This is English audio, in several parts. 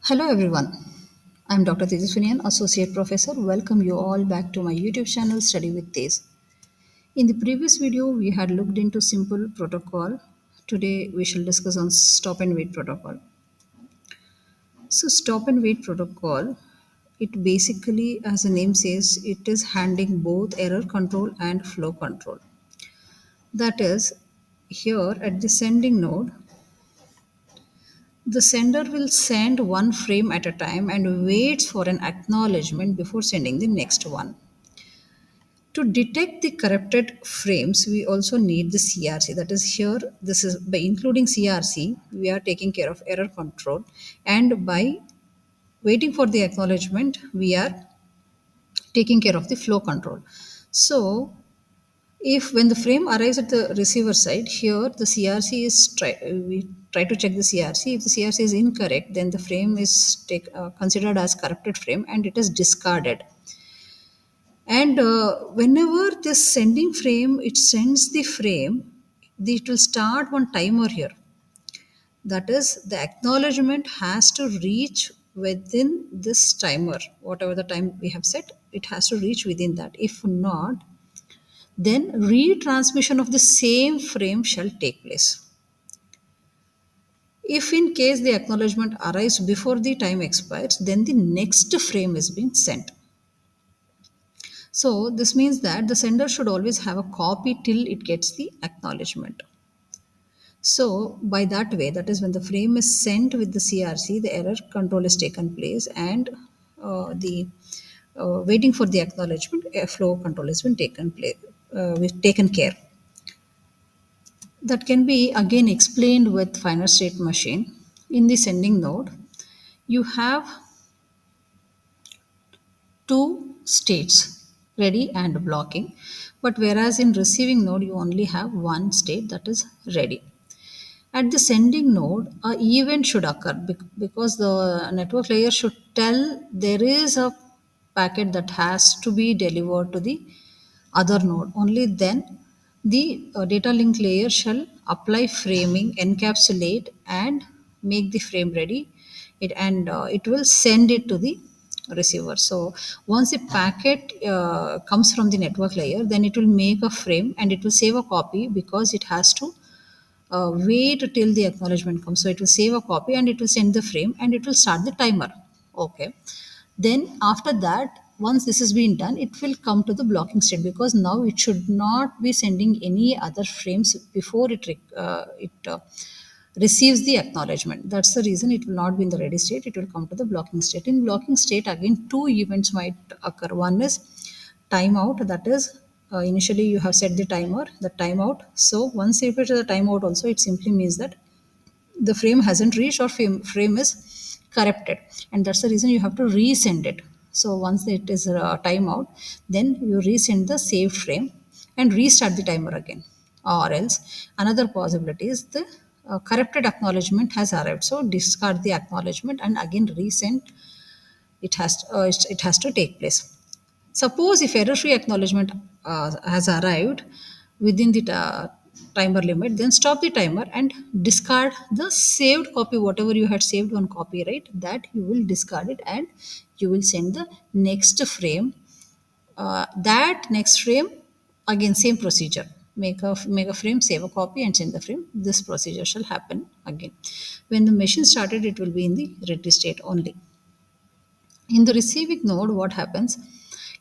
Hello everyone. I'm Dr. Tejashwini N, Associate Professor. Welcome you all back to my YouTube channel Study with Tej. In the previous video, we had looked into simple protocol. Today we shall discuss on stop and wait protocol. So stop and wait protocol, it basically, as the name says, it is handling both error control and flow control. That is, here at the sending node, the sender will send one frame at a time and waits for an acknowledgement before sending the next one. To detect the corrupted frames, we also need the CRC. That is here, this is by including CRC, we are taking care of error control. And by waiting for the acknowledgement, we are taking care of the flow control. So if when the frame arrives at the receiver side, here the CRC is we try to check the CRC. If the CRC is incorrect, then the frame is considered as corrupted frame and it is discarded. And whenever this sending frame, it sends the frame, it will start one timer here. That is, the acknowledgement has to reach within this timer, whatever the time we have set, it has to reach within that. If not, then retransmission of the same frame shall take place. If in case the acknowledgement arrives before the time expires, then the next frame is being sent. So this means that the sender should always have a copy till it gets the acknowledgement. So by that way, that is when the frame is sent with the CRC, the error control is taken place and the waiting for the acknowledgement, flow control has been taken care. That can be again explained with finite state machine. In the sending node, you have two states, ready and blocking. But whereas in receiving node, you only have one state, that is ready. At the sending node, a event should occur because the network layer should tell there is a packet that has to be delivered to the other node. Only then the data link layer shall apply framing, encapsulate, and make the frame ready. It will send it to the receiver. So once the packet comes from the network layer, then it will make a frame and it will save a copy because it has to wait till the acknowledgement comes. So it will save a copy and it will send the frame and it will start the timer. Okay. Then after that, once this has been done, it will come to the blocking state because now it should not be sending any other frames before it receives the acknowledgement. That's the reason it will not be in the ready state. It will come to the blocking state. In blocking state, again, two events might occur. One is timeout. That is, initially you have set the timer, the timeout. So once you put the timeout also, it simply means that the frame hasn't reached or frame is corrupted, and that's the reason you have to resend it. So once it is timeout, then you resend the saved frame and restart the timer again. Or else another possibility is the corrupted acknowledgement has arrived, so discard the acknowledgement and again resend. It has to take place. Suppose if error-free acknowledgement has arrived within the timer limit, then stop the timer and discard the saved copy, whatever you had saved on copy, right? That you will discard it and you will send the next frame. That next frame, again same procedure. Make a frame, save a copy, and send the frame. This procedure shall happen again. When the machine started, it will be in the ready state only. In the receiving node, what happens?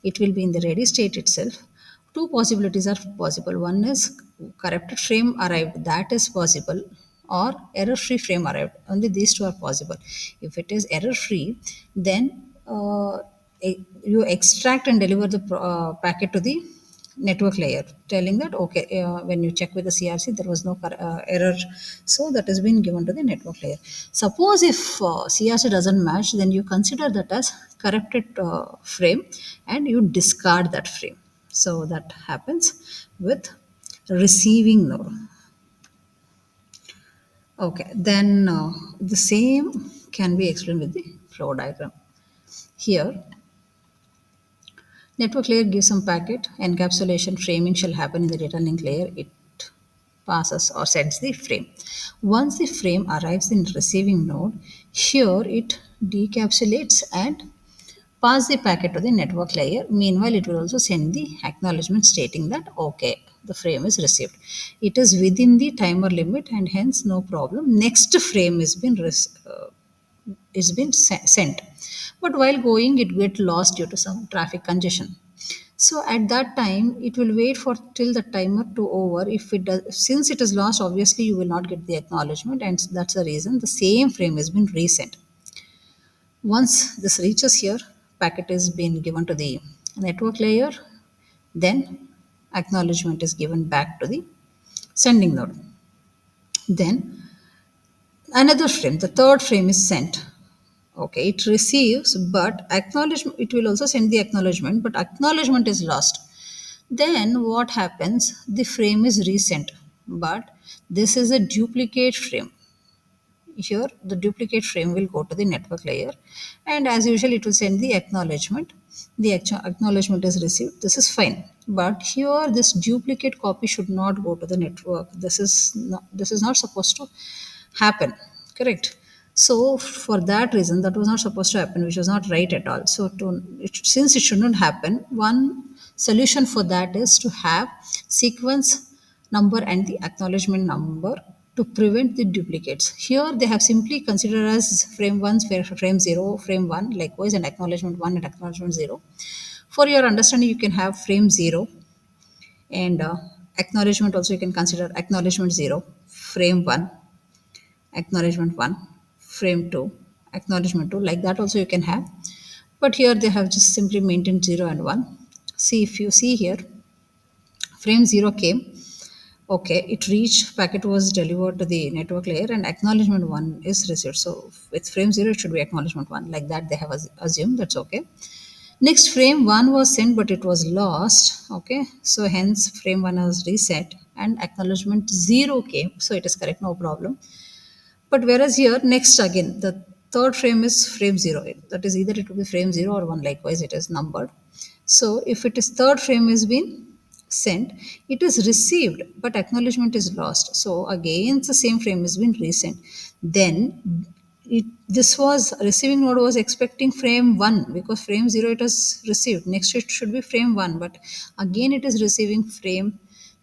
It will be in the ready state itself. Two possibilities are possible. One is corrupted frame arrived, that is possible, or error free frame arrived. Only these two are possible. If it is error free, then you extract and deliver the packet to the network layer, telling that okay, when you check with the CRC, there was no error, so that has been given to the network layer. Suppose if CRC doesn't match, then you consider that as corrupted frame and you discard that frame. So that happens with receiving node. Okay, then the same can be explained with the flow diagram. Here, network layer gives some packet, encapsulation framing shall happen in the data link layer. It passes or sets the frame. Once the frame arrives in receiving node, here it decapsulates and pass the packet to the network layer. Meanwhile, it will also send the acknowledgement stating that okay, the frame is received. It is within the timer limit and hence no problem. Next frame is been sent. But while going, it get lost due to some traffic congestion. So at that time, it will wait for till the timer to over. If it does, since it is lost, obviously you will not get the acknowledgement, and that's the reason the same frame has been resent. Once this reaches here, packet is being given to the network layer, then acknowledgement is given back to the sending node. Then another frame, the third frame is sent. Okay, it receives, but acknowledgement, it will also send the acknowledgement, but acknowledgement is lost. Then what happens? The frame is resent, but this is a duplicate frame. Here the duplicate frame will go to the network layer, and as usual it will send the acknowledgement. The actual acknowledgement is received, this is fine. But here this duplicate copy should not go to the network. This is not supposed to happen, correct? So for that reason, that was not supposed to happen, which was not right at all. So since it should not happen, one solution for that is to have sequence number and the acknowledgement number to prevent the duplicates. Here they have simply considered as frame 1, frame 0, frame 1, likewise, and acknowledgement 1 and acknowledgement 0. For your understanding, you can have frame 0 and acknowledgement also you can consider acknowledgement 0, frame 1, acknowledgement 1, frame 2, acknowledgement 2, like that also you can have. But here they have just simply maintained 0 and 1. See, if you see here, frame 0 came. Okay, it reached, packet was delivered to the network layer, and acknowledgement 1 is received. So with frame 0, it should be acknowledgement 1. Like that, they have assumed that's okay. Next, frame 1 was sent, but it was lost. Okay, so hence frame 1 was reset, and acknowledgement 0 came. So it is correct, no problem. But whereas here, next again, the third frame is frame 0. That is either it will be frame 0 or 1, likewise, it is numbered. So if it is third frame is been sent, it is received, but acknowledgement is lost. So again, the same frame has been resent. Then this was receiving node was expecting frame 1 because frame 0 it has received. Next it should be frame 1, but again it is receiving frame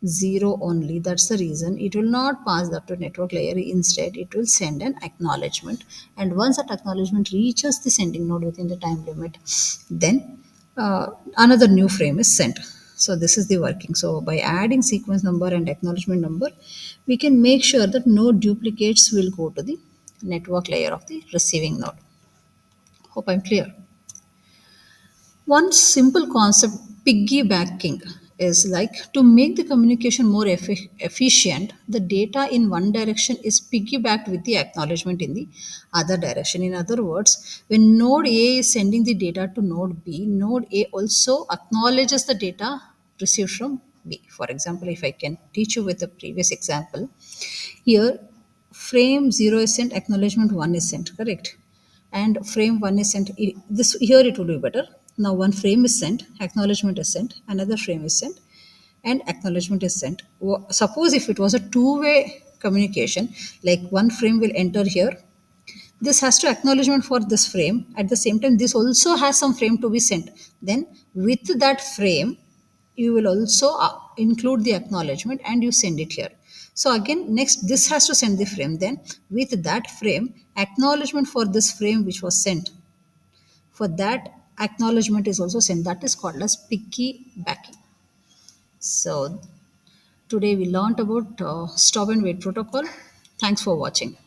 0 only. That's the reason it will not pass that to network layer. Instead, it will send an acknowledgement. And once that acknowledgement reaches the sending node within the time limit, then another new frame is sent. So this is the working. So by adding sequence number and acknowledgement number, we can make sure that no duplicates will go to the network layer of the receiving node. Hope I'm clear. One simple concept, piggybacking, is like to make the communication more efficient, the data in one direction is piggybacked with the acknowledgement in the other direction. In other words, when node A is sending the data to node B, node A also acknowledges the data received from B. For example, if I can teach you with the previous example, here frame 0 is sent, acknowledgement 1 is sent, correct? And frame 1 is sent. This here it will be better. Now one frame is sent, acknowledgement is sent, another frame is sent, and acknowledgement is sent. Suppose if it was a two-way communication, like one frame will enter here, this has to acknowledgement for this frame, at the same time this also has some frame to be sent, then with that frame you will also include the acknowledgement and you send it here. So again, next this has to send the frame, then with that frame acknowledgement for this frame which was sent, for that acknowledgement is also sent. That is called as piggybacking. So today we learned about stop and wait protocol. Thanks for watching.